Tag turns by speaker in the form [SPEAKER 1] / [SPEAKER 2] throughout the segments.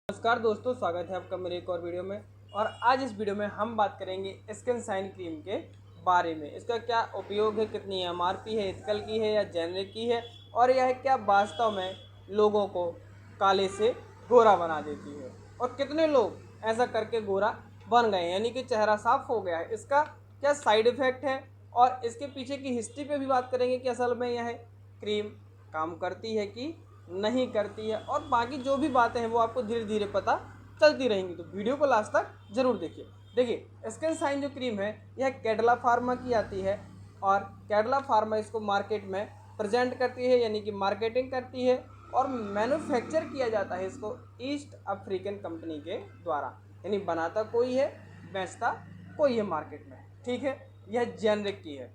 [SPEAKER 1] नमस्कार दोस्तों, स्वागत है आपका मेरे एक और वीडियो में। और आज इस वीडियो में हम बात करेंगे स्किन शाइन क्रीम के बारे में। इसका क्या उपयोग है, कितनी एमआरपी है, एथिकल की है या जेनरिक की है, और यह क्या वास्तव में लोगों को काले से गोरा बना देती है, और कितने लोग ऐसा करके गोरा बन गए, यानी कि चेहरा साफ हो गया है। इसका क्या साइड इफ़ेक्ट है और इसके पीछे की हिस्ट्री पे भी बात करेंगे कि असल में यह क्रीम काम करती है कि नहीं करती है, और बाकी जो भी बातें हैं वो आपको धीरे धीरे पता चलती रहेंगी। तो वीडियो को लास्ट तक जरूर देखिए स्किन शाइन जो क्रीम है यह कैडिला फार्मा की आती है, और कैडिला फार्मा इसको मार्केट में प्रेजेंट करती है, यानी कि मार्केटिंग करती है, और मैन्युफैक्चर किया जाता है इसको ईस्ट अफ्रीकन कंपनी के द्वारा। यानी बनाता कोई है, बेचता कोई है मार्केट में। ठीक है, यह जेनरिक की है।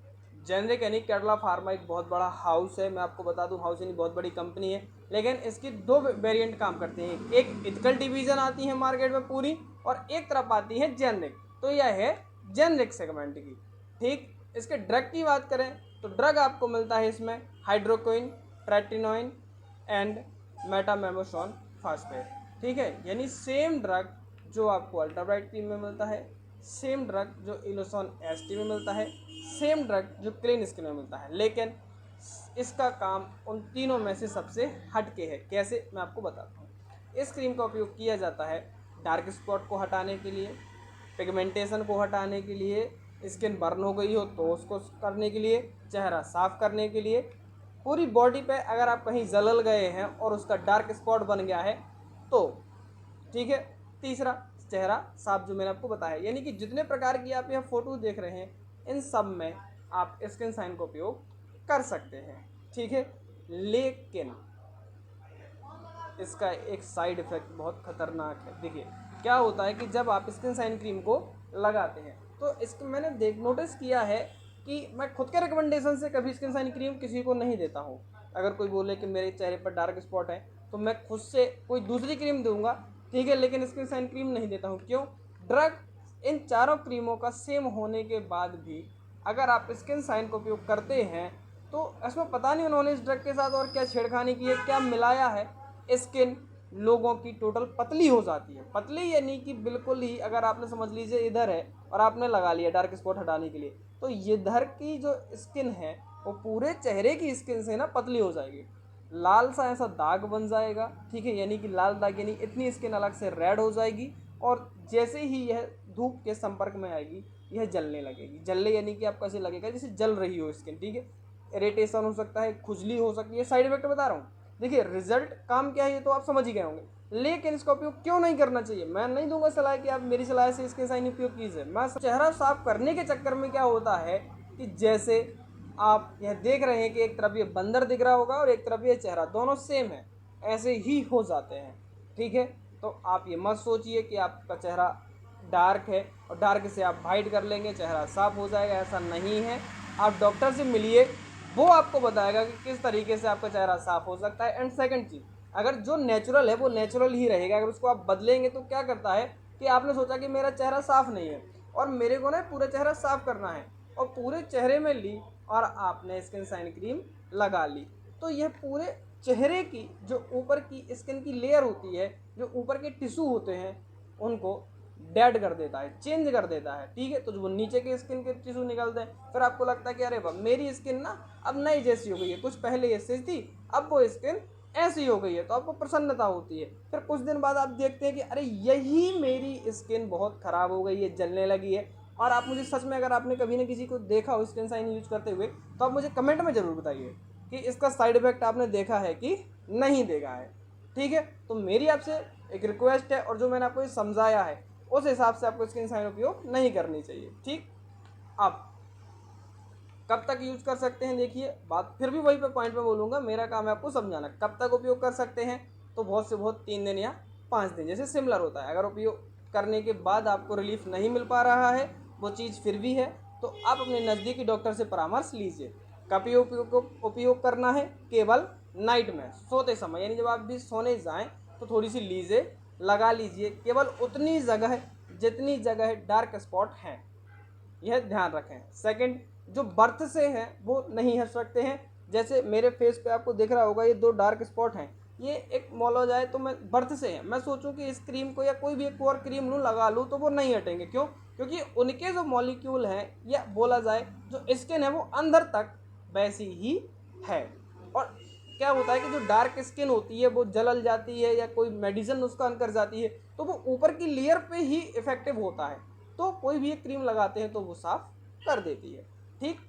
[SPEAKER 1] जेनरिक यानी कैडिला फार्मा एक बहुत बड़ा हाउस है, मैं आपको बता दूं, हाउस यानी बहुत बड़ी कंपनी है। लेकिन इसकी दो वेरिएंट काम करते हैं, एक इथिकल डिवीज़न आती है मार्केट में पूरी, और एक तरफ आती है जेनरिक। तो यह है जेनरिक सेगमेंट की। ठीक, इसके ड्रग की बात करें तो ड्रग आपको मिलता है इसमें हाइड्रोक्विन, ट्रेटिनोइन एंड मेटामेमोसोन फास्फेट। ठीक है, यानी सेम ड्रग जो आपको अल्ट्राब्राइट क्रीम में मिलता है, सेम ड्रग जो इलोसन एसटी में मिलता है, सेम ड्रग जो क्लीन स्किन में मिलता है, लेकिन इसका काम उन तीनों में से सबसे हटके है। कैसे, मैं आपको बताता हूँ। इस क्रीम का उपयोग किया जाता है डार्क स्पॉट को हटाने के लिए, पिगमेंटेशन को हटाने के लिए, स्किन बर्न हो गई हो तो उसको करने के लिए, चेहरा साफ करने के लिए, पूरी बॉडी पे अगर आप कहीं जलल गए हैं और उसका डार्क स्पॉट बन गया है तो। ठीक है, तीसरा चेहरा साफ, जो मैंने आपको बताया। यानी कि जितने प्रकार की आप यह फोटो देख रहे हैं इन सब में आप स्किन साइन का उपयोग कर सकते हैं। ठीक है, लेकिन इसका एक साइड इफेक्ट बहुत खतरनाक है। देखिए क्या होता है कि जब आप स्किन साइन क्रीम को लगाते हैं तो इसको मैंने नोटिस किया है कि मैं खुद के रिकमेंडेशन से कभी स्किन साइन क्रीम किसी को नहीं देता हूँ। अगर कोई बोले कि मेरे चेहरे पर डार्क स्पॉट है तो मैं खुद से कोई दूसरी क्रीम दूंगा, ठीक है, लेकिन स्किन साइन क्रीम नहीं देता हूँ। क्यों? ड्रग इन चारों क्रीमों का सेम होने के बाद भी अगर आप स्किन साइन का उपयोग करते हैं तो इसमें पता नहीं उन्होंने इस ड्रग के साथ और क्या छेड़खानी की है, क्या मिलाया है। स्किन लोगों की टोटल पतली हो जाती है। पतली यानी कि बिल्कुल ही, अगर आपने समझ लीजिए इधर है और आपने लगा लिया डार्क स्पॉट हटाने के लिए, तो इधर की जो स्किन है वो पूरे चेहरे की स्किन से ना पतली हो जाएगी, लाल सा ऐसा दाग बन जाएगा। ठीक है, यानी कि लाल दाग यानी इतनी स्किन अलग से रेड हो जाएगी, और जैसे ही यह धूप के संपर्क में आएगी यह जलने लगेगी। जलने यानी कि आपको ऐसे लगेगा जैसे जल रही हो स्किन। ठीक है, इरिटेशन हो सकता है, खुजली हो सकती है, साइड इफेक्ट बता रहा हूँ। देखिए रिजल्ट काम क्या है ये तो आप समझ ही गए होंगे, लेकिन इसका उपयोग क्यों नहीं करना चाहिए मैं नहीं दूंगा सलाह कि आप मेरी सलाह से इसके साइन उपयोग कीजिए। मैं चेहरा साफ करने के चक्कर में क्या होता है कि जैसे आप यह देख रहे हैं कि एक तरफ ये बंदर दिख रहा होगा और एक तरफ ये चेहरा, दोनों सेम है, ऐसे ही हो जाते हैं। ठीक है, तो आप ये मत सोचिए कि आपका चेहरा डार्क है और डार्क से आप वाइट कर लेंगे चेहरा साफ हो जाएगा, ऐसा नहीं है। आप डॉक्टर से मिलिए, वो आपको बताएगा कि किस तरीके से आपका चेहरा साफ हो सकता है। एंड सेकंड चीज़, अगर जो नेचुरल है वो नेचुरल ही रहेगा, अगर उसको आप बदलेंगे तो क्या करता है कि आपने सोचा कि मेरा चेहरा साफ नहीं है और मेरे को ना पूरा चेहरा साफ करना है, और पूरे चेहरे में ली और आपने स्किन शाइन क्रीम लगा ली, तो यह पूरे चेहरे की जो ऊपर की स्किन की लेयर होती है, जो ऊपर के टिश्यू होते हैं, उनको डेड कर देता है, चेंज कर देता है। ठीक है, तो जो वो नीचे के स्किन के टिश्यू निकलते हैं, फिर आपको लगता है कि अरे वाह मेरी स्किन ना अब नई जैसी हो गई है, कुछ पहले ऐसी थी अब वो स्किन ऐसी हो गई है, तो आपको प्रसन्नता होती है। फिर कुछ दिन बाद आप देखते हैं कि अरे यही मेरी स्किन बहुत ख़राब हो गई है, जलने लगी है। और आप मुझे सच में, अगर आपने कभी ना किसी को देखा हो स्किन शाइन यूज करते हुए, तो आप मुझे कमेंट में ज़रूर बताइए कि इसका साइड इफेक्ट आपने देखा है कि नहीं देखा है। ठीक है, तो मेरी आपसे एक रिक्वेस्ट है, और जो मैंने आपको समझाया है उस हिसाब से आपको स्किन शाइन उपयोग नहीं करनी चाहिए। ठीक, अब कब तक यूज कर सकते हैं, देखिए बात फिर भी वही पे पॉइंट पे बोलूँगा, मेरा काम है आपको समझाना। कब तक उपयोग कर सकते हैं, तो बहुत से बहुत 3 दिन या 5 दिन जैसे सिमिलर होता है। अगर उपयोग करने के बाद आपको रिलीफ नहीं मिल पा रहा है, वो चीज़ फिर भी है, तो आप अपने नज़दीकी डॉक्टर से परामर्श लीजिए। कब उपयोग करना है, केवल नाइट में सोते समय, यानी जब आप भी सोने जाएं तो थोड़ी सी लीजिए, लगा लीजिए, केवल उतनी जगह जितनी जगह डार्क स्पॉट हैं, यह ध्यान रखें। सेकंड, जो बर्थ से हैं वो नहीं हट सकते हैं। जैसे मेरे फेस पे आपको दिख रहा होगा ये 2 डार्क स्पॉट हैं, ये एक मॉलोज आए तो मैं बर्थ से है, मैं सोचूं कि इस क्रीम को या कोई भी एक और क्रीम लूँ लगा लूँ तो वो नहीं हटेंगे। क्यों? क्योंकि उनके जो मॉलिक्यूल हैं, या बोला जाए जो स्किन है वो अंदर तक वैसी ही है। और क्या होता है कि जो डार्क स्किन होती है वो जल जाती है या कोई मेडिसिन नुस्खान कर जाती है, तो वो ऊपर की लेयर पे ही इफेक्टिव होता है। तो कोई भी एक क्रीम लगाते हैं तो वो साफ कर देती है। ठीक,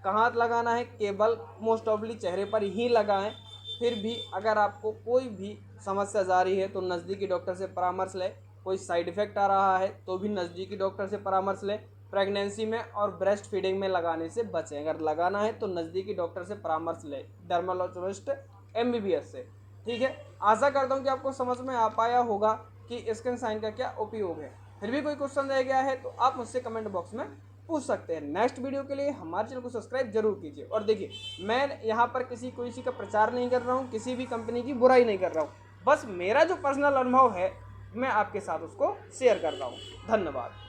[SPEAKER 1] कहाँ लगाना है? केवल मोस्ट ऑफली चेहरे पर ही लगाएं। फिर भी अगर आपको कोई भी समस्या जा रही है तो नज़दीकी डॉक्टर से परामर्श लें। कोई साइड इफेक्ट आ रहा है तो भी नज़दीकी डॉक्टर से परामर्श लें। प्रेगनेंसी में और ब्रेस्ट फीडिंग में लगाने से बचें। अगर लगाना है तो नज़दीकी डॉक्टर से परामर्श लें, डर्मेटोलॉजिस्ट MBBS से। ठीक है, आशा करता हूँ कि आपको समझ में आ पाया होगा कि स्किन साइन का क्या उपयोग है। फिर भी कोई क्वेश्चन रह गया है तो आप मुझसे कमेंट बॉक्स में पूछ सकते हैं। नेक्स्ट वीडियो के लिए हमारे चैनल को सब्सक्राइब जरूर कीजिए। और देखिए, मैं यहाँ पर किसी का प्रचार नहीं कर रहा हूँ, किसी भी कंपनी की बुराई नहीं कर रहा हूँ, बस मेरा जो पर्सनल अनुभव है मैं आपके साथ उसको शेयर कर रहा हूँ। धन्यवाद।